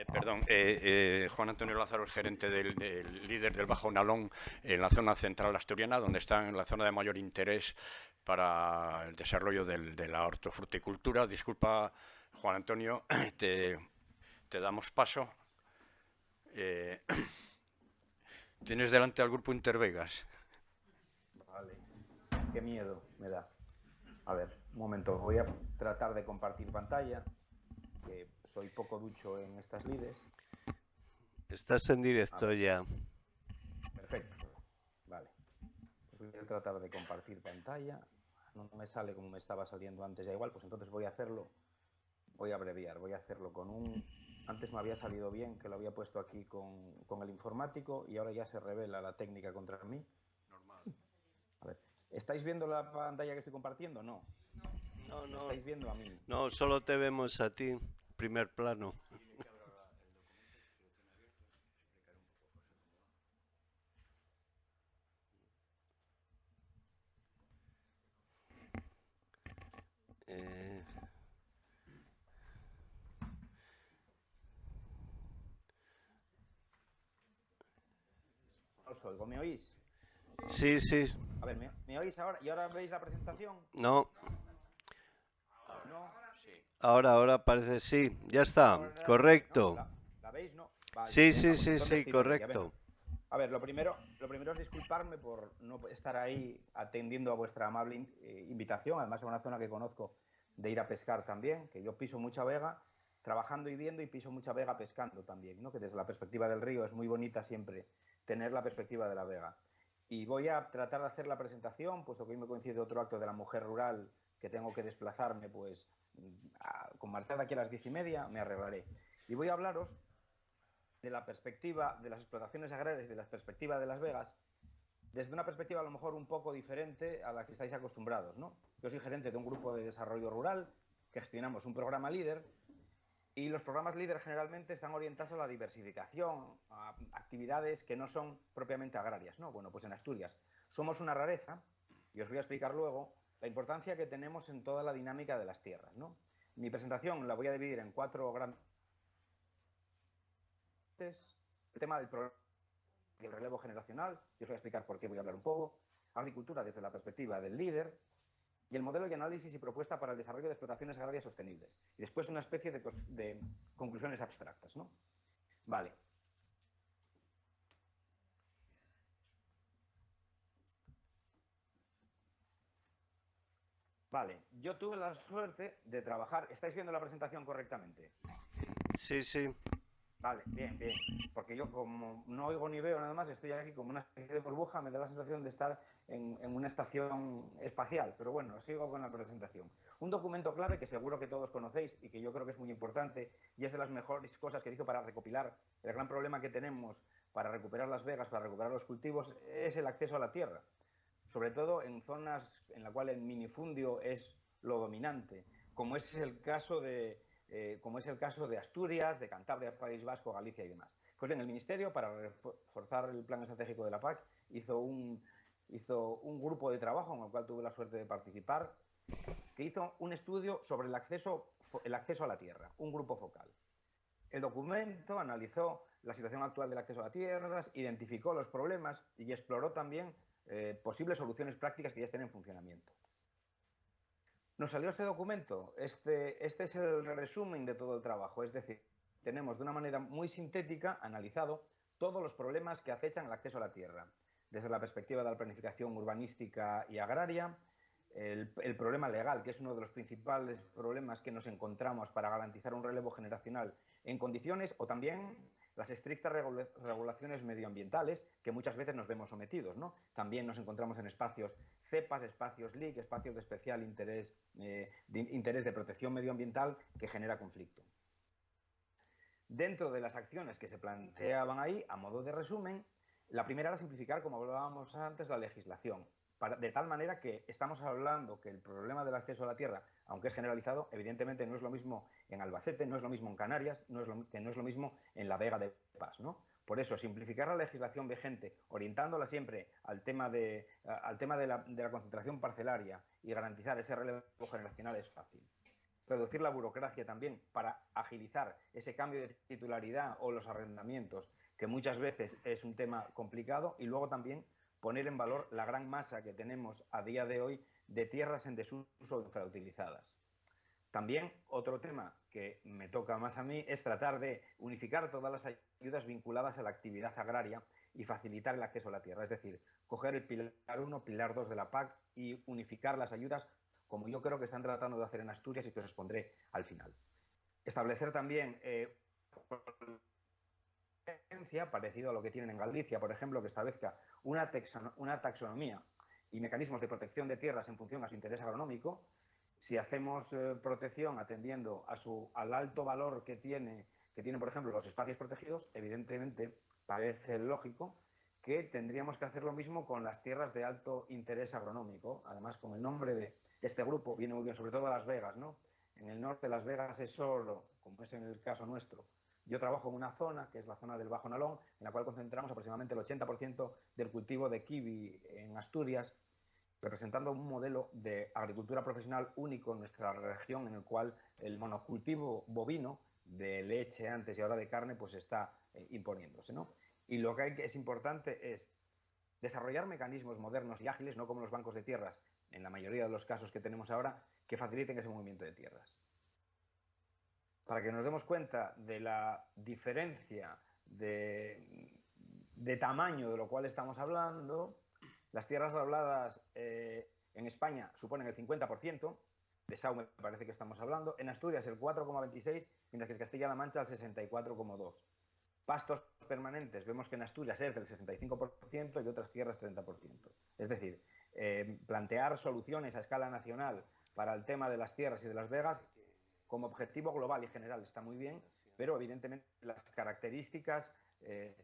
Juan Antonio Lázaro es gerente del líder del Bajo Nalón en la zona central asturiana, donde está en la zona de mayor interés para el desarrollo de la hortofruticultura. Disculpa, Juan Antonio, te damos paso. Eh, ¿Tienes delante al grupo Intervegas? Vale, qué miedo me da. A ver, un momento, voy a tratar de compartir pantalla, que soy poco ducho en estas lides. Estás en A directo ver, ya. perfecto. Vale, voy a tratar de compartir pantalla. No me sale como me estaba saliendo antes, ya igual, pues entonces voy a hacerlo, voy a abreviar, voy a hacerlo con un... Antes me había salido bien, que lo había puesto aquí con el informático y ahora ya se revela la técnica contra mí. Normal. A ver, ¿estáis viendo la pantalla que estoy compartiendo? No. No, ¿Me no, estáis viendo a mí? no, solo te vemos a ti, primer plano. Dile que abra el documento, si lo tiene abierto, explicaré un poco José cómo va. Eh, No os oigo, ¿me oís? sí, sí, A ver, ¿me oís ahora? ¿Y ahora veis la presentación? no, No. Sí. ahora parece sí, ya está, Ahora sí, ¿no? correcto. ¿La veis? No. Vale, Sí, venga, sí, pues sí, entonces sí, tiro de ella, correcto. venga. A ver, lo primero es disculparme por no estar ahí atendiendo a vuestra amable invitación. Además, es una zona que conozco de ir a pescar también, que yo piso mucha vega trabajando y viendo y piso mucha vega pescando también, ¿no? Que desde la perspectiva del río es muy bonita siempre tener la perspectiva de la vega. Y voy a tratar de hacer la presentación, puesto que hoy me coincide otro acto de la mujer rural que tengo que desplazarme, pues con marchar de aquí a las 10:30 me arreglaré. Y voy a hablaros de la perspectiva de las explotaciones agrarias y de la perspectiva de Las Vegas, desde una perspectiva a lo mejor un poco diferente a la que estáis acostumbrados, ¿no? Yo soy gerente de un grupo de desarrollo rural que gestionamos un programa líder y los programas líder generalmente están orientados a la diversificación, a actividades que no son propiamente agrarias, ¿no? Bueno, pues en Asturias somos una rareza y os voy a explicar luego la importancia que tenemos en toda la dinámica de las tierras, ¿no? Mi presentación la voy a dividir en 4 grandes. El tema del problema y el relevo generacional, yo os voy a explicar por qué voy a hablar un poco, agricultura desde la perspectiva del líder, y el modelo y análisis y propuesta para el desarrollo de explotaciones agrarias sostenibles. Y después una especie de conclusiones abstractas, ¿no? Vale. Vale, yo tuve la suerte de trabajar... ¿Estáis viendo la presentación correctamente? Sí, sí, Vale, bien, bien. Porque yo como no oigo ni veo nada más, estoy aquí como una especie de burbuja, me da la sensación de estar en una estación espacial. Pero bueno, sigo con la presentación. Un documento clave que seguro que todos conocéis y que yo creo que es muy importante y es de las mejores cosas que hizo para recopilar el gran problema que tenemos para recuperar las vegas, para recuperar los cultivos, es el acceso a la tierra. Sobre todo en zonas en las cuales el minifundio es lo dominante, como es el caso de Asturias, de Cantabria, País Vasco, Galicia y demás. Pues bien, el Ministerio, para reforzar el plan estratégico de la PAC, hizo un grupo de trabajo en el cual tuve la suerte de participar, que hizo un estudio sobre el acceso a la tierra, un grupo focal. El documento analizó la situación actual del acceso a las tierras, identificó los problemas y exploró también posibles soluciones prácticas que ya estén en funcionamiento. Nos salió este documento, este es el resumen de todo el trabajo, es decir, tenemos de una manera muy sintética analizado todos los problemas que acechan el acceso a la tierra, desde la perspectiva de la planificación urbanística y agraria, el problema legal, que es uno de los principales problemas que nos encontramos para garantizar un relevo generacional en condiciones, o también las estrictas regulaciones medioambientales que muchas veces nos vemos sometidos, ¿no? También nos encontramos en espacios CEPAS, espacios LIC, espacios de especial interés de protección medioambiental que genera conflicto. Dentro de las acciones que se planteaban ahí, a modo de resumen, la primera era simplificar, como hablábamos antes, la legislación, de tal manera que estamos hablando que el problema del acceso a la tierra, aunque es generalizado, evidentemente no es lo mismo en Albacete, no es lo mismo en Canarias, no es lo mismo en la Vega de Paz, ¿no? Por eso, simplificar la legislación vigente, orientándola siempre al tema de la concentración parcelaria y garantizar ese relevo generacional es fácil. reducir la burocracia también para agilizar ese cambio de titularidad o los arrendamientos, que muchas veces es un tema complicado, y luego también poner en valor la gran masa que tenemos a día de hoy de tierras en desuso o infrautilizadas. También otro tema que me toca más a mí es tratar de unificar todas las ayudas vinculadas a la actividad agraria y facilitar el acceso a la tierra, es decir, coger el pilar 1, pilar 2 de la PAC y unificar las ayudas como yo creo que están tratando de hacer en Asturias y que os expondré al final. Establecer también parecido a lo que tienen en Galicia, por ejemplo, que establezca una taxonomía y mecanismos de protección de tierras en función a su interés agronómico. Si hacemos protección atendiendo al alto valor que tienen, por ejemplo, los espacios protegidos, evidentemente parece lógico que tendríamos que hacer lo mismo con las tierras de alto interés agronómico. Además, con el nombre de este grupo viene muy bien, sobre todo a Las Vegas, ¿no? En el norte Las Vegas es oro, como es en el caso nuestro. Yo trabajo en una zona, que es la zona del Bajo Nalón, en la cual concentramos aproximadamente el 80% del cultivo de kiwi en Asturias, representando un modelo de agricultura profesional único en nuestra región, en el cual el monocultivo bovino, de leche antes y ahora de carne, pues está imponiéndose, ¿no? Y lo que es importante es desarrollar mecanismos modernos y ágiles, no como los bancos de tierras, en la mayoría de los casos que tenemos ahora, que faciliten ese movimiento de tierras. Para que nos demos cuenta de la diferencia de tamaño de lo cual estamos hablando, las tierras habladas en España suponen el 50%, de SAU me parece que estamos hablando, en Asturias el 4,26%, mientras que en Castilla-La Mancha el 64,2%. Pastos permanentes, vemos que en Asturias es del 65% y otras tierras 30%. Es decir, plantear soluciones a escala nacional para el tema de las tierras y de las vegas como objetivo global y general está muy bien, pero evidentemente las características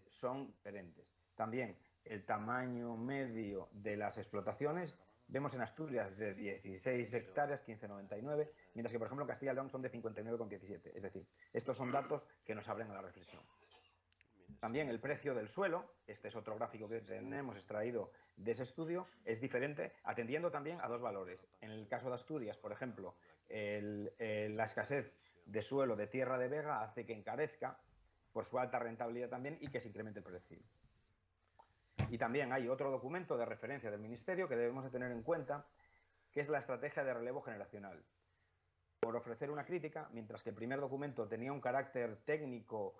son diferentes. También el tamaño medio de las explotaciones, vemos en Asturias de 16 hectáreas, 15,99, mientras que por ejemplo en Castilla y León son de 59,17. Es decir, estos son datos que nos abren a la reflexión. También el precio del suelo, este es otro gráfico que tenemos extraído de ese estudio, es diferente, atendiendo también a dos valores. En el caso de Asturias, por ejemplo, la escasez de suelo de tierra de vega hace que encarezca por su alta rentabilidad también y que se incremente el precio. Y también hay otro documento de referencia del Ministerio que debemos de tener en cuenta, que es la estrategia de relevo generacional. Por ofrecer una crítica, mientras que el primer documento tenía un carácter técnico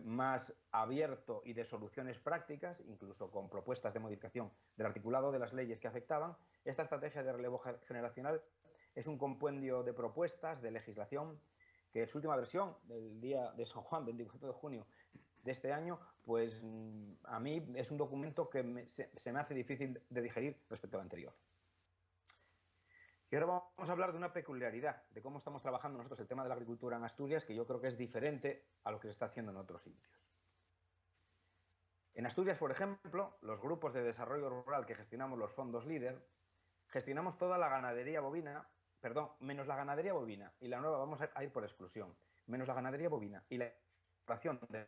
más abierto y de soluciones prácticas, incluso con propuestas de modificación del articulado de las leyes que afectaban, esta estrategia de relevo generacional es un compendio de propuestas de legislación que en su última versión, del día de San Juan, 24 de junio de este año, pues a mí es un documento que se me hace difícil de digerir respecto al anterior. Y ahora vamos a hablar de una peculiaridad, de cómo estamos trabajando nosotros el tema de la agricultura en Asturias, que yo creo que es diferente a lo que se está haciendo en otros sitios. En Asturias, por ejemplo, los grupos de desarrollo rural que gestionamos los fondos LEADER, gestionamos toda la ganadería bovina, perdón, menos la ganadería bovina, y la nueva vamos a ir por exclusión, menos la ganadería bovina y la explotación de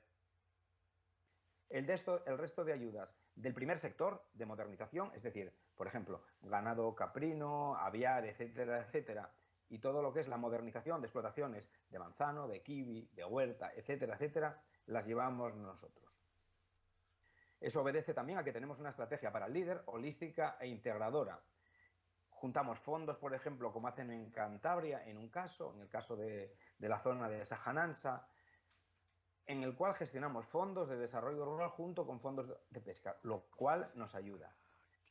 el resto de ayudas del primer sector de modernización, es decir, por ejemplo, ganado caprino, aviar, etcétera, etcétera, y todo lo que es la modernización de explotaciones de manzano, de kiwi, de huerta, etcétera, etcétera, las llevamos nosotros. Eso obedece también a que tenemos una estrategia para el LEADER holística e integradora. Juntamos fondos, por ejemplo, como hacen en Cantabria, en un caso, en el caso de la zona de Sajanansa, en el cual gestionamos fondos de desarrollo rural junto con fondos de pesca, lo cual nos ayuda.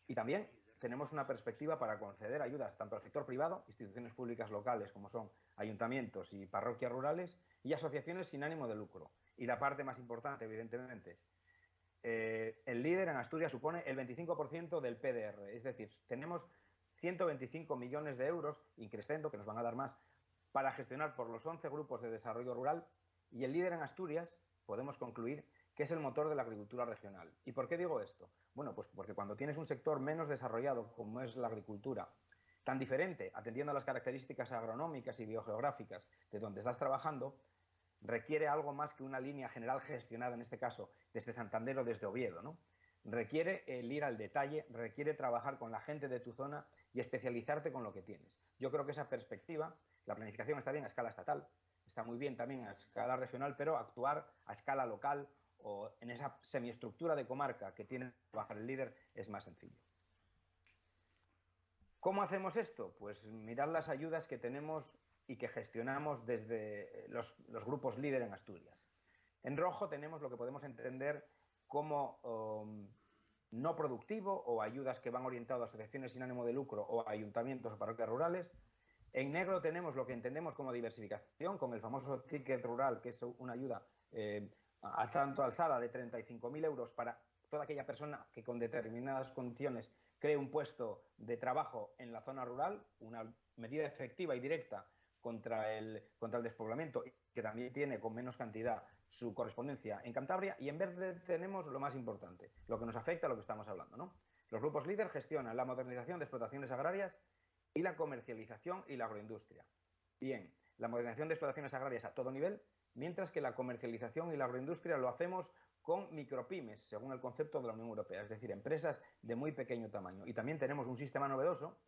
Y también tenemos una perspectiva para conceder ayudas tanto al sector privado, instituciones públicas locales como son ayuntamientos y parroquias rurales, y asociaciones sin ánimo de lucro. Y la parte más importante, evidentemente, el LEADER en Asturias supone el 25% del PDR, es decir, tenemos 125 millones de euros, increscendo, que nos van a dar más, para gestionar por los 11 grupos de desarrollo rural. Y el LEADER en Asturias, podemos concluir, que es el motor de la agricultura regional. ¿Y por qué digo esto? Bueno, pues porque cuando tienes un sector menos desarrollado como es la agricultura, tan diferente, atendiendo a las características agronómicas y biogeográficas de donde estás trabajando, requiere algo más que una línea general gestionada, en este caso, desde Santander o desde Oviedo, ¿no? Requiere el ir al detalle, requiere trabajar con la gente de tu zona y especializarte con lo que tienes. Yo creo que esa perspectiva La planificación está bien a escala estatal, está muy bien también a escala regional, pero actuar a escala local o en esa semiestructura de comarca que tiene que trabajar el líder es más sencillo. ¿Cómo hacemos esto? Pues mirad las ayudas que tenemos y que gestionamos desde los grupos líder en Asturias. En rojo tenemos lo que podemos entender como no productivo o ayudas que van orientadas a asociaciones sin ánimo de lucro o a ayuntamientos o parroquias rurales. En negro tenemos lo que entendemos como diversificación, con el famoso ticket rural, que es una ayuda tanto alzada de 35.000 euros para toda aquella persona que con determinadas condiciones cree un puesto de trabajo en la zona rural, una medida efectiva y directa contra el despoblamiento, que también tiene con menos cantidad su correspondencia en Cantabria. Y en verde tenemos lo más importante, lo que nos afecta a lo que estamos hablando, ¿no? Los grupos líder gestionan la modernización de explotaciones agrarias y la comercialización y la agroindustria. Bien, la modernización de explotaciones agrarias a todo nivel, mientras que la comercialización y la agroindustria lo hacemos con micropymes, según el concepto de la Unión Europea, es decir, empresas de muy pequeño tamaño. Y también tenemos un sistema novedoso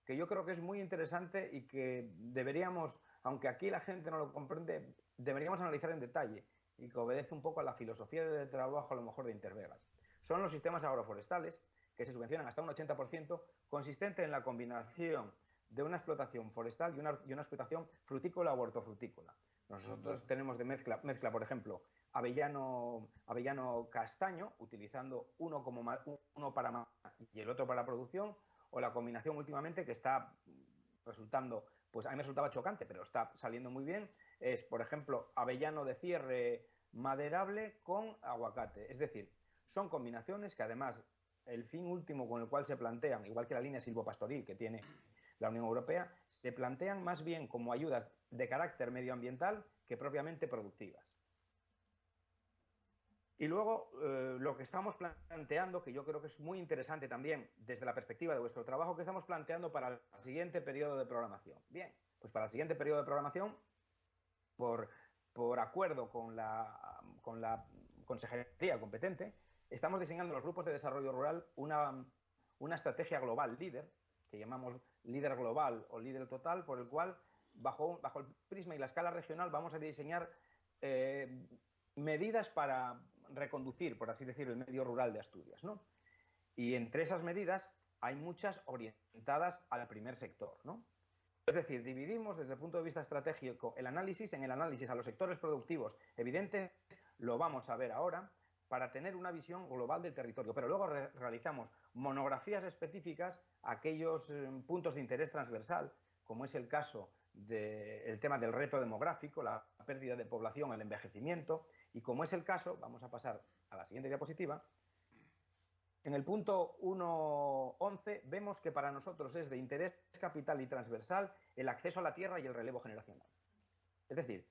que yo creo que es muy interesante y que deberíamos, aunque aquí la gente no lo comprende, deberíamos analizar en detalle y que obedece un poco a la filosofía de trabajo, a lo mejor, de Intervegas. Son los sistemas agroforestales, que se subvencionan hasta un 80%, consistente en la combinación de una explotación forestal y una explotación frutícola o hortofrutícola. Nosotros tenemos de mezcla, por ejemplo, avellano castaño, utilizando uno para y el otro para producción, o la combinación últimamente que está resultando, pues a mí me resultaba chocante, pero está saliendo muy bien, es, por ejemplo, avellano de cierre maderable con aguacate. Es decir, son combinaciones que además el fin último con el cual se plantean, igual que la línea silvopastoril que tiene la Unión Europea, se plantean más bien como ayudas de carácter medioambiental que propiamente productivas. Y luego lo que estamos planteando, que yo creo que es muy interesante también desde la perspectiva de vuestro trabajo, que estamos planteando para el siguiente periodo de programación. Bien, pues para el siguiente periodo de programación, por acuerdo con la consejería competente, estamos diseñando en los grupos de desarrollo rural una estrategia global líder, que llamamos líder global o líder total, por el cual, bajo el prisma y la escala regional, vamos a diseñar medidas para reconducir, por así decirlo, el medio rural de Asturias, ¿no? Y entre esas medidas hay muchas orientadas al primer sector, ¿no? Es decir, dividimos desde el punto de vista estratégico el análisis en el análisis a los sectores productivos evidentes, lo vamos a ver ahora, para tener una visión global del territorio. Pero luego realizamos monografías específicas a aquellos puntos de interés transversal, como es el caso del tema del reto demográfico, la pérdida de población, el envejecimiento, y como es el caso, vamos a pasar a la siguiente diapositiva, en el punto 1.11 vemos que para nosotros es de interés capital y transversal el acceso a la tierra y el relevo generacional. Es decir,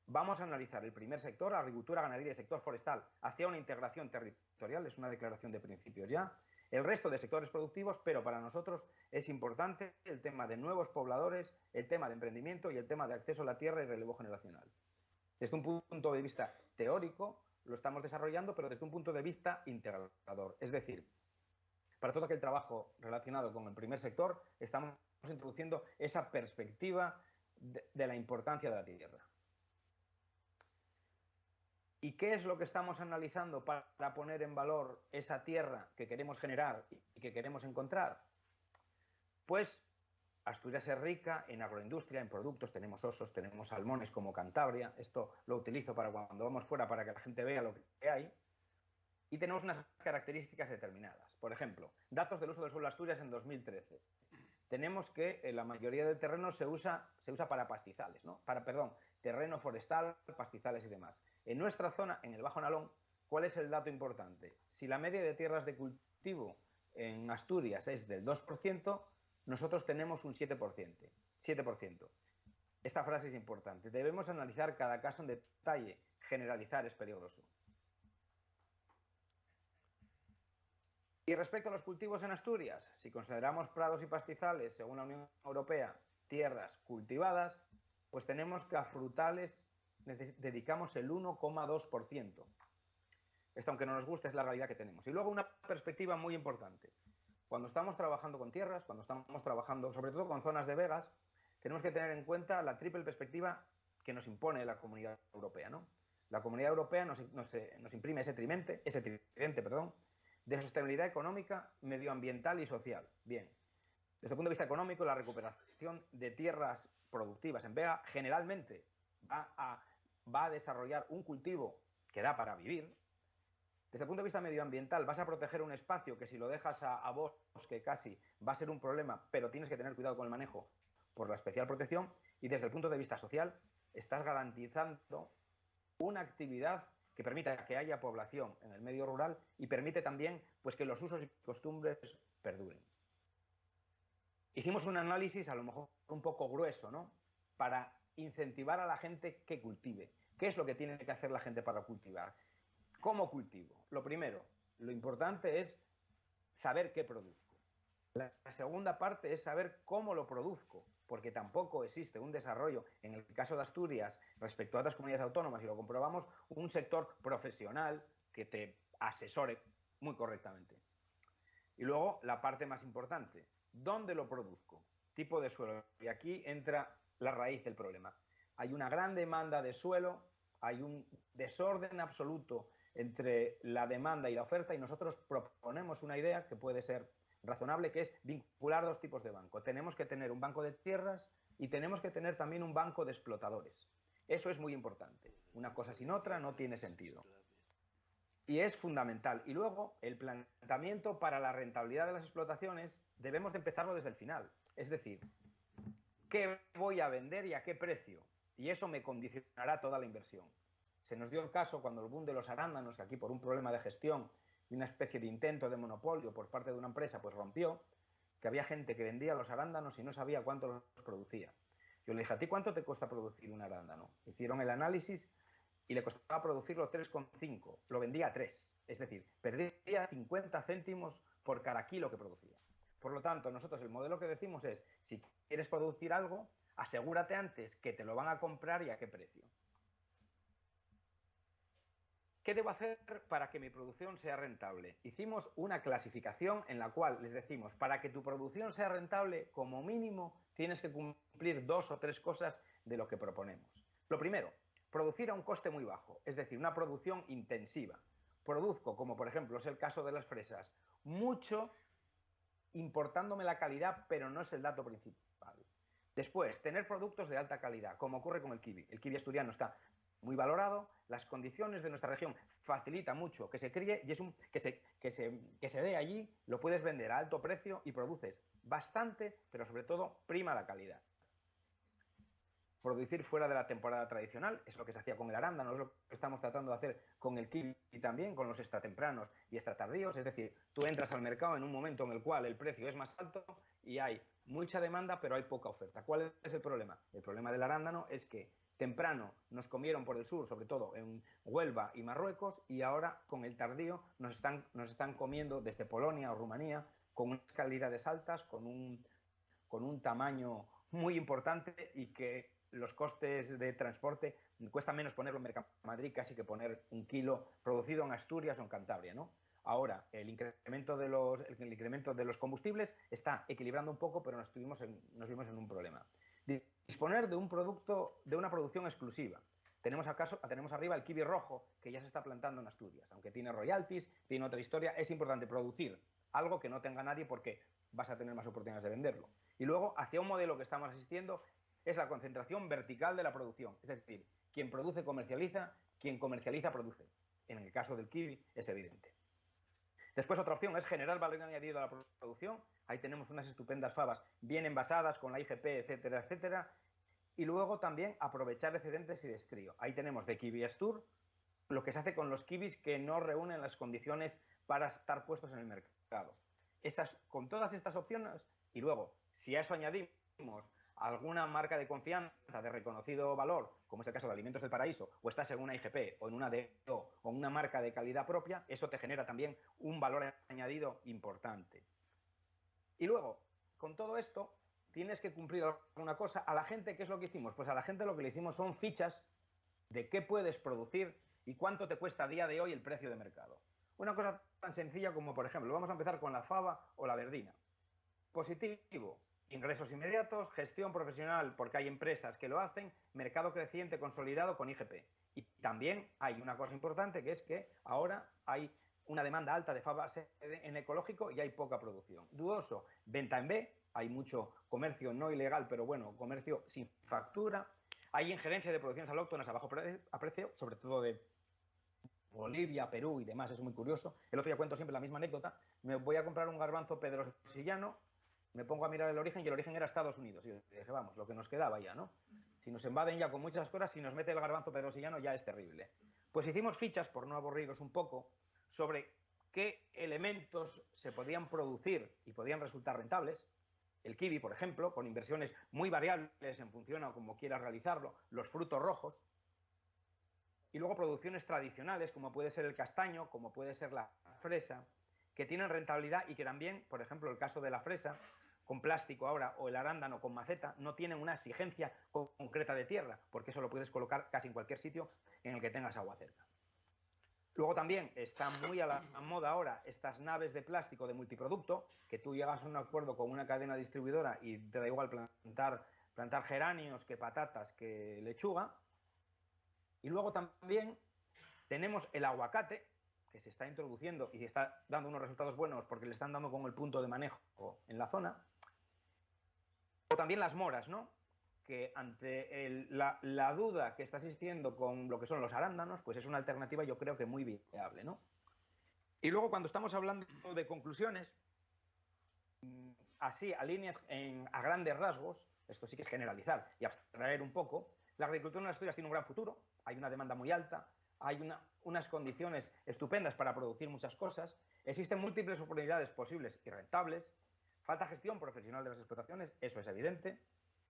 vamos a analizar el primer sector, agricultura, ganadería y sector forestal, hacia una integración territorial, es una declaración de principios ya, el resto de sectores productivos, pero para nosotros es importante el tema de nuevos pobladores, el tema de emprendimiento y el tema de acceso a la tierra y relevo generacional. Desde un punto de vista teórico, lo estamos desarrollando, pero desde un punto de vista integrador. Es decir, para todo aquel trabajo relacionado con el primer sector, estamos introduciendo esa perspectiva de la importancia de la tierra. ¿Y qué es lo que estamos analizando para poner en valor esa tierra que queremos generar y que queremos encontrar? Pues Asturias es rica en agroindustria, en productos, tenemos osos, tenemos salmones como Cantabria, esto lo utilizo para cuando vamos fuera para que la gente vea lo que hay, y tenemos unas características determinadas. Por ejemplo, datos del uso del suelo de Asturias en 2013. Tenemos que la mayoría del terreno se usa para pastizales, ¿no? Terreno forestal, pastizales y demás. En nuestra zona, en el Bajo Nalón, ¿cuál es el dato importante? Si la media de tierras de cultivo en Asturias es del 2%, nosotros tenemos un 7%. Esta frase es importante. Debemos analizar cada caso en detalle. Generalizar es peligroso. Y respecto a los cultivos en Asturias, si consideramos prados y pastizales, según la Unión Europea, tierras cultivadas, pues tenemos que a frutales dedicamos el 1,2%. Esto, aunque no nos guste, es la realidad que tenemos. Y luego una perspectiva muy importante. Cuando estamos trabajando con tierras, cuando estamos trabajando sobre todo con zonas de vegas, tenemos que tener en cuenta la triple perspectiva que nos impone la Comunidad Europea, ¿no? La Comunidad Europea nos imprime ese tridente, de sostenibilidad económica, medioambiental y social. Bien, desde el punto de vista económico, la recuperación de tierras productivas en vega generalmente va a desarrollar un cultivo que da para vivir. Desde el punto de vista medioambiental, vas a proteger un espacio que si lo dejas a bosque casi va a ser un problema, pero tienes que tener cuidado con el manejo por la especial protección. Y desde el punto de vista social, estás garantizando una actividad que permita que haya población en el medio rural y permite también pues, que los usos y costumbres perduren. Hicimos un análisis a lo mejor un poco grueso, ¿no? Para incentivar a la gente que cultive. ¿Qué es lo que tiene que hacer la gente para cultivar? ¿Cómo cultivo? Lo primero, lo importante es saber qué produzco. La segunda parte es saber cómo lo produzco, porque tampoco existe un desarrollo, en el caso de Asturias, respecto a otras comunidades autónomas, y lo comprobamos, un sector profesional que te asesore muy correctamente. Y luego, la parte más importante, ¿dónde lo produzco? Tipo de suelo. Y aquí entra la raíz del problema. Hay una gran demanda de suelo, hay un desorden absoluto entre la demanda y la oferta, y nosotros proponemos una idea que puede ser razonable, que es vincular dos tipos de banco. Tenemos que tener un banco de tierras y tenemos que tener también un banco de explotadores. Eso es muy importante. Una cosa sin otra no tiene sentido. Y es fundamental. Y luego, el planteamiento para la rentabilidad de las explotaciones debemos de empezarlo desde el final. Es decir, ¿qué voy a vender y a qué precio? Y eso me condicionará toda la inversión. Se nos dio el caso cuando el boom de los arándanos, que aquí por un problema de gestión y una especie de intento de monopolio por parte de una empresa, pues rompió, que había gente que vendía los arándanos y no sabía cuánto los producía. Yo le dije, ¿a ti cuánto te cuesta producir un arándano? Hicieron el análisis y le costaba producirlo 3,5, lo vendía a 3, es decir, perdía 50 céntimos por cada kilo que producía. Por lo tanto, nosotros el modelo que decimos es, si quieres producir algo, asegúrate antes que te lo van a comprar y a qué precio. ¿Qué debo hacer para que mi producción sea rentable? Hicimos una clasificación en la cual les decimos, para que tu producción sea rentable, como mínimo, tienes que cumplir 2 o 3 cosas de lo que proponemos. Lo primero, producir a un coste muy bajo, es decir, una producción intensiva. Produzco, como por ejemplo es el caso de las fresas, mucho importándome la calidad, pero no es el dato principal. Después, tener productos de alta calidad, como ocurre con el kiwi. El kiwi asturiano está muy valorado, las condiciones de nuestra región facilitan mucho que se críe y es que se dé allí, lo puedes vender a alto precio y produces bastante, pero sobre todo prima la calidad. Producir fuera de la temporada tradicional, es lo que se hacía con el arándano, es lo que estamos tratando de hacer con el kiwi y también con los extratempranos y extratardíos, es decir, tú entras al mercado en un momento en el cual el precio es más alto y hay mucha demanda, pero hay poca oferta. ¿Cuál es el problema? El problema del arándano es que temprano nos comieron por el sur, sobre todo en Huelva y Marruecos, y ahora con el tardío nos están comiendo desde Polonia o Rumanía con unas calidades altas, con un tamaño muy importante y que los costes de transporte cuesta menos ponerlo en Mercamadrid casi que poner un kilo producido en Asturias o en Cantabria, ¿no? Ahora, el incremento de los combustibles está equilibrando un poco, pero nos vimos en un problema. Disponer de un producto, de una producción exclusiva. Tenemos arriba el kiwi rojo, que ya se está plantando en Asturias. Aunque tiene royalties, tiene otra historia, es importante producir algo que no tenga nadie porque vas a tener más oportunidades de venderlo. Y luego, hacia un modelo que estamos asistiendo, es la concentración vertical de la producción. Es decir, quien produce comercializa, quien comercializa produce. En el caso del kiwi es evidente. Después otra opción es generar valor añadido a la producción. Ahí tenemos unas estupendas fabas bien envasadas con la IGP, etcétera, etcétera. Y luego también aprovechar excedentes y destrío. Ahí tenemos de Kiwi Astur lo que se hace con los kiwis que no reúnen las condiciones para estar puestos en el mercado. Con todas estas opciones, y luego, si a eso añadimos alguna marca de confianza de reconocido valor, como es el caso de Alimentos del Paraíso, o estás en una IGP o en una DO o una marca de calidad propia, eso te genera también un valor añadido importante. Y luego, con todo esto, tienes que cumplir alguna cosa. A la gente, ¿qué es lo que hicimos? Pues a la gente lo que le hicimos son fichas de qué puedes producir y cuánto te cuesta a día de hoy el precio de mercado. Una cosa tan sencilla como, por ejemplo, vamos a empezar con la fava o la verdina. Positivo. Ingresos inmediatos, gestión profesional porque hay empresas que lo hacen, mercado creciente consolidado con IGP. Y también hay una cosa importante, que es que ahora hay una demanda alta de fabas en ecológico y hay poca producción. Dudoso, venta en B, hay mucho comercio no ilegal, pero bueno, comercio sin factura. Hay injerencia de producciones alóctonas a bajo precio, sobre todo de Bolivia, Perú y demás, es muy curioso. El otro día cuento siempre la misma anécdota. Me voy a comprar un garbanzo pedrosillano, me pongo a mirar el origen y el origen era Estados Unidos. Y yo dije, vamos, lo que nos quedaba ya, ¿no? Si nos invaden ya con muchas cosas, si nos mete el garbanzo pedrosillano ya es terrible. Pues hicimos fichas, por no aburriros un poco, sobre qué elementos se podían producir y podían resultar rentables. El kiwi, por ejemplo, con inversiones muy variables en función a cómo quieras realizarlo. Los frutos rojos. Y luego producciones tradicionales, como puede ser el castaño, como puede ser la fresa, que tienen rentabilidad y que también, por ejemplo, el caso de la fresa, con plástico ahora, o el arándano con maceta, no tienen una exigencia concreta de tierra, porque eso lo puedes colocar casi en cualquier sitio en el que tengas agua cerca. Luego también está muy a la moda ahora estas naves de plástico de multiproducto, que tú llegas a un acuerdo con una cadena distribuidora y te da igual plantar geranios que patatas que lechuga. Y luego también tenemos el aguacate, que se está introduciendo y está dando unos resultados buenos porque le están dando con el punto de manejo en la zona. O también las moras, ¿no? Que ante la duda que está existiendo con lo que son los arándanos, pues es una alternativa yo creo que muy viable, ¿no? Y luego cuando estamos hablando de conclusiones, así a líneas, a grandes rasgos, esto sí que es generalizar y abstraer un poco, la agricultura en Asturias tiene un gran futuro, hay una demanda muy alta, hay unas condiciones estupendas para producir muchas cosas, existen múltiples oportunidades posibles y rentables, falta gestión profesional de las explotaciones, eso es evidente.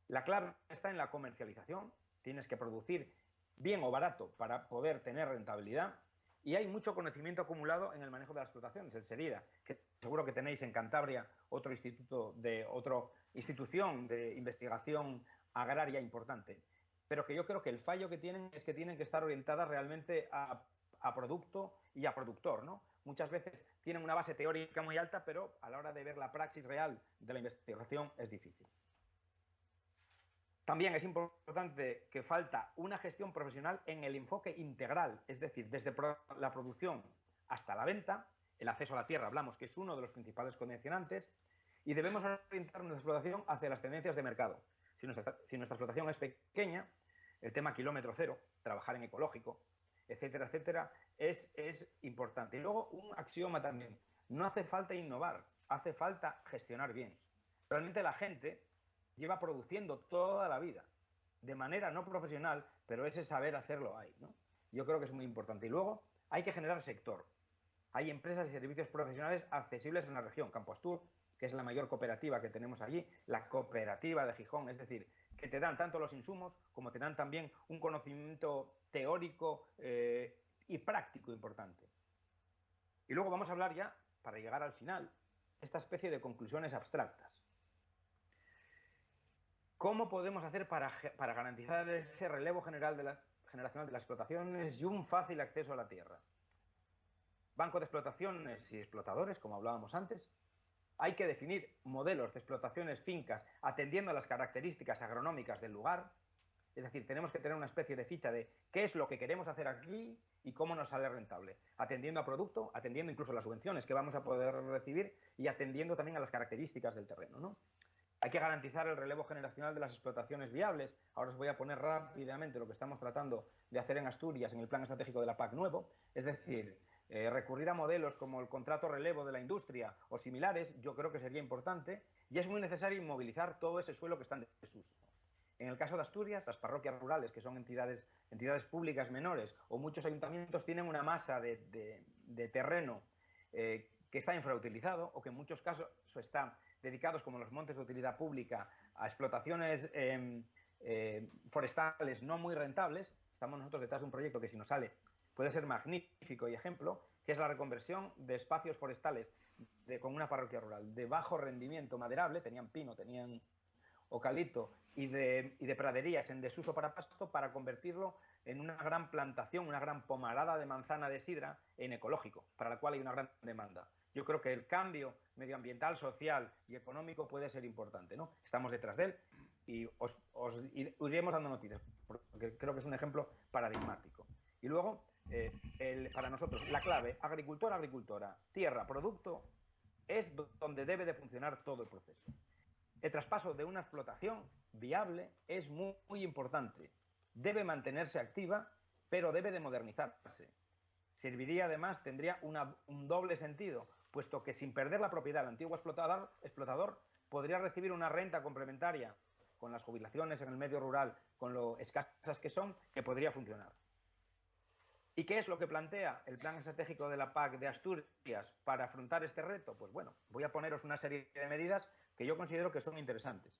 La clave está en la comercialización, tienes que producir bien o barato para poder tener rentabilidad y hay mucho conocimiento acumulado en el manejo de las explotaciones, el SERIDA, que seguro que tenéis en Cantabria otra institución de investigación agraria importante, pero que yo creo que el fallo que tienen es que tienen que estar orientadas realmente a producto y a productor, ¿no? Muchas veces tienen una base teórica muy alta, pero a la hora de ver la praxis real de la investigación es difícil. También es importante que falta una gestión profesional en el enfoque integral, es decir, desde la producción hasta la venta, el acceso a la tierra, hablamos que es uno de los principales condicionantes, y debemos orientar nuestra explotación hacia las tendencias de mercado. Si nuestra explotación es pequeña, el tema kilómetro cero, trabajar en ecológico, etcétera, etcétera, es importante. Y luego un axioma también, no hace falta innovar, hace falta gestionar bien. Realmente la gente lleva produciendo toda la vida, de manera no profesional, pero ese saber hacerlo hay, ¿no? Yo creo que es muy importante. Y luego hay que generar sector. Hay empresas y servicios profesionales accesibles en la región. Campo Astur, que es la mayor cooperativa que tenemos allí, la cooperativa de Gijón, es decir, que te dan tanto los insumos como te dan también un conocimiento teórico y práctico importante. Y luego vamos a hablar ya, para llegar al final, esta especie de conclusiones abstractas. ¿Cómo podemos hacer para garantizar ese relevo generacional de las explotaciones y un fácil acceso a la tierra? Banco de explotaciones y explotadores, como hablábamos antes. Hay que definir modelos de explotaciones fincas atendiendo a las características agronómicas del lugar. Es decir, tenemos que tener una especie de ficha de qué es lo que queremos hacer aquí y cómo nos sale rentable. Atendiendo a producto, atendiendo incluso a las subvenciones que vamos a poder recibir y atendiendo también a las características del terreno, ¿no? Hay que garantizar el relevo generacional de las explotaciones viables. Ahora os voy a poner rápidamente lo que estamos tratando de hacer en Asturias en el plan estratégico de la PAC nuevo. Es decir, recurrir a modelos como el contrato relevo de la industria o similares, yo creo que sería importante. Y es muy necesario inmovilizar todo ese suelo que está en desuso. En el caso de Asturias, las parroquias rurales, que son entidades públicas menores, o muchos ayuntamientos tienen una masa de terreno que está infrautilizado o que en muchos casos está dedicados, como los montes de utilidad pública, a explotaciones forestales no muy rentables. Estamos nosotros detrás de un proyecto que, si nos sale, puede ser magnífico y ejemplo, que es la reconversión de espacios forestales con una parroquia rural de bajo rendimiento maderable, tenían pino, tenían eucalipto y de praderías en desuso para pasto, para convertirlo en una gran plantación, una gran pomarada de manzana de sidra en ecológico, para la cual hay una gran demanda. yo creo que el cambio medioambiental, social y económico puede ser importante, ¿no? Estamos detrás de él y os iremos dando noticias, porque creo que es un ejemplo paradigmático. Y luego, para nosotros, la clave, agricultor, agricultora, tierra, producto, es donde debe de funcionar todo el proceso. El traspaso de una explotación viable es muy, muy importante. Debe mantenerse activa, pero debe de modernizarse. Serviría además, tendría un doble sentido, puesto que sin perder la propiedad del antiguo explotador podría recibir una renta complementaria con las jubilaciones en el medio rural, con lo escasas que son, que podría funcionar. ¿Y qué es lo que plantea el Plan Estratégico de la PAC de Asturias para afrontar este reto? Pues bueno, voy a poneros una serie de medidas que yo considero que son interesantes.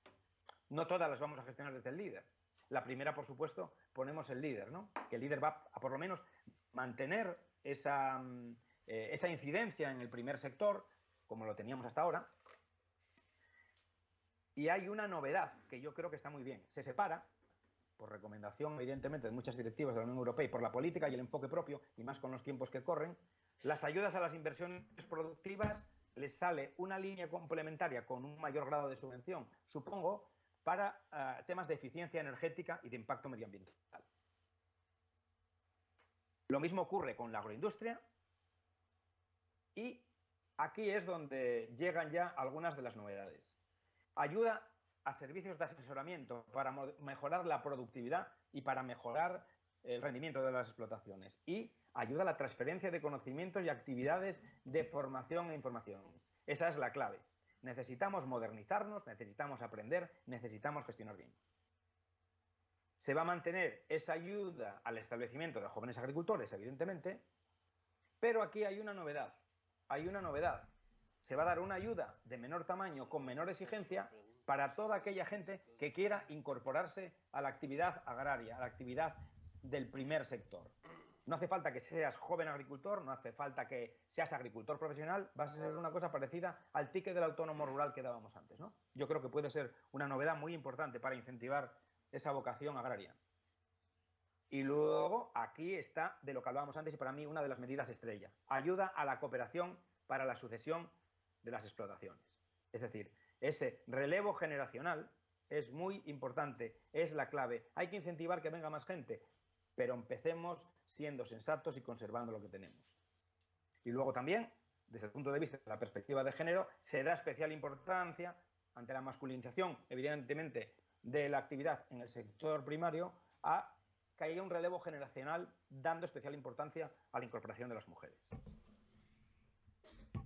No todas las vamos a gestionar desde el líder. La primera, por supuesto, ponemos el líder, ¿no? Que el líder va a por lo menos mantener esa incidencia en el primer sector, como lo teníamos hasta ahora. Y hay una novedad que yo creo que está muy bien. Se separa, por recomendación, evidentemente, de muchas directivas de la Unión Europea y por la política y el enfoque propio, y más con los tiempos que corren, las ayudas a las inversiones productivas les sale una línea complementaria con un mayor grado de subvención, supongo, para temas de eficiencia energética y de impacto medioambiental. Lo mismo ocurre con la agroindustria y aquí es donde llegan ya algunas de las novedades. Ayuda a servicios de asesoramiento para mejorar la productividad y para mejorar el rendimiento de las explotaciones. Y ayuda a la transferencia de conocimientos y actividades de formación e información. Esa es la clave. Necesitamos modernizarnos, necesitamos aprender, necesitamos gestionar bien. Se va a mantener esa ayuda al establecimiento de jóvenes agricultores, evidentemente, pero aquí hay una novedad. Hay una novedad. Se va a dar una ayuda de menor tamaño, con menor exigencia, para toda aquella gente que quiera incorporarse a la actividad agraria, a la actividad del primer sector. No hace falta que seas joven agricultor, no hace falta que seas agricultor profesional, va a ser una cosa parecida al ticket del autónomo rural que dábamos antes, ¿no? Yo creo que puede ser una novedad muy importante para incentivar esa vocación agraria. Y luego aquí está de lo que hablábamos antes y para mí una de las medidas estrella. Ayuda a la cooperación para la sucesión de las explotaciones. Es decir, ese relevo generacional es muy importante, es la clave. Hay que incentivar que venga más gente, pero empecemos siendo sensatos y conservando lo que tenemos. Y luego también, desde el punto de vista de la perspectiva de género, se da especial importancia ante la masculinización, evidentemente, de la actividad en el sector primario, a que haya un relevo generacional dando especial importancia a la incorporación de las mujeres.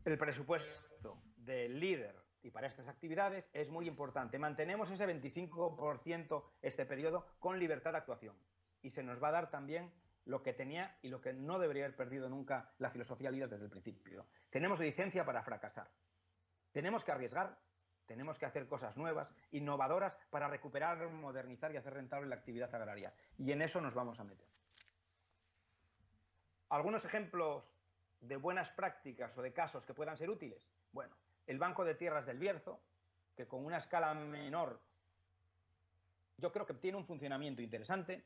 El presupuesto del líder y para estas actividades es muy importante. Mantenemos ese 25% este periodo con libertad de actuación. Y se nos va a dar también lo que tenía y lo que no debería haber perdido nunca la filosofía líder desde el principio. Tenemos licencia para fracasar. Tenemos que arriesgar, tenemos que hacer cosas nuevas, innovadoras, para recuperar, modernizar y hacer rentable la actividad agraria. Y en eso nos vamos a meter. Algunos ejemplos de buenas prácticas o de casos que puedan ser útiles. Bueno, el Banco de Tierras del Bierzo, que con una escala menor yo creo que tiene un funcionamiento interesante.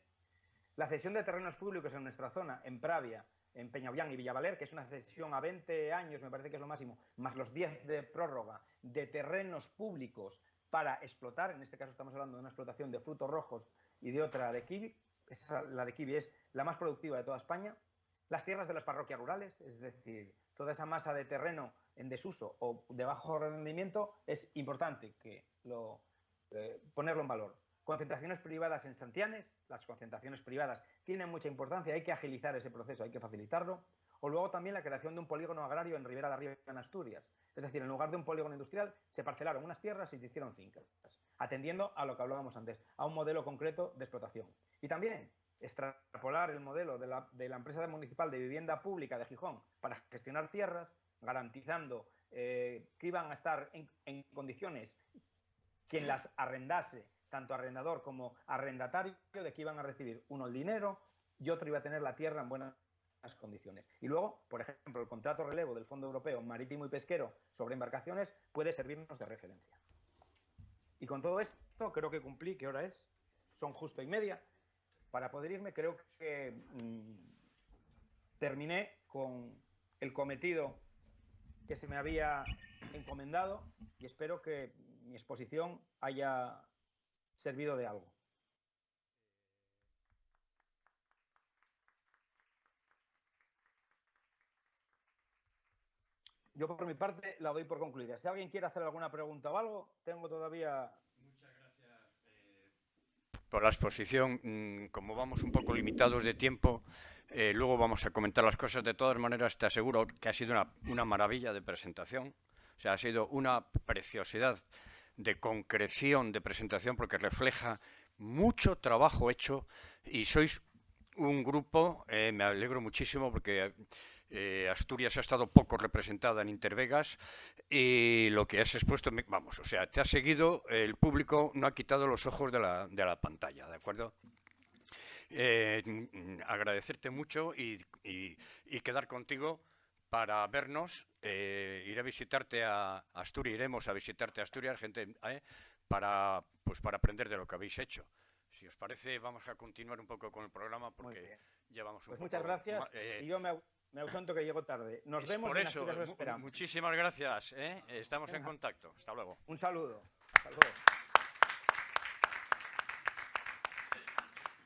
La cesión de terrenos públicos en nuestra zona, en Pravia, en Peñaullán y Villavaler, que es una cesión a 20 años, me parece que es lo máximo, más los 10 de prórroga de terrenos públicos para explotar. En este caso estamos hablando de una explotación de frutos rojos y de otra de kiwi. La de kiwi es la más productiva de toda España. Las tierras de las parroquias rurales, es decir, toda esa masa de terreno en desuso o de bajo rendimiento, es importante que ponerlo en valor. Concentraciones privadas en Santianes, las concentraciones privadas tienen mucha importancia, hay que agilizar ese proceso, hay que facilitarlo. O luego también la creación de un polígono agrario en Ribera de Arriba, en Asturias. Es decir, en lugar de un polígono industrial, se parcelaron unas tierras y se hicieron fincas, atendiendo a lo que hablábamos antes, a un modelo concreto de explotación. Y también extrapolar el modelo de la empresa municipal de vivienda pública de Gijón para gestionar tierras, garantizando que iban a estar en condiciones quien las arrendase, tanto arrendador como arrendatario, de que iban a recibir uno el dinero y otro iba a tener la tierra en buenas condiciones. Y luego, por ejemplo, el contrato relevo del Fondo Europeo Marítimo y Pesquero sobre embarcaciones puede servirnos de referencia. Y con todo esto creo que cumplí. ¿Qué hora es? Son justo y media. Para poder irme, creo que terminé con el cometido que se me había encomendado y espero que mi exposición haya servido de algo. Yo por mi parte la doy por concluida. Si alguien quiere hacer alguna pregunta o algo, tengo todavía... Muchas gracias por la exposición. Como vamos un poco limitados de tiempo, luego vamos a comentar las cosas. De todas maneras, te aseguro que ha sido una maravilla de presentación. O sea, ha sido una preciosidad de concreción de presentación porque refleja mucho trabajo hecho y sois un grupo, me alegro muchísimo porque Asturias ha estado poco representada en Intervegas y lo que has expuesto, vamos, o sea, te ha seguido, el público no ha quitado los ojos de la pantalla, ¿de acuerdo? Agradecerte mucho y quedar contigo para vernos, iré a visitarte a Asturias, iremos a visitarte a Asturias, gente, para aprender de lo que habéis hecho. Si os parece, vamos a continuar un poco con el programa porque llevamos un pues poco... Muchas gracias y yo me ausento que llego tarde. Nos vemos por en eso, Asturias, os esperamos. muchísimas gracias, estamos en contacto. Hasta luego. Un saludo. Hasta luego.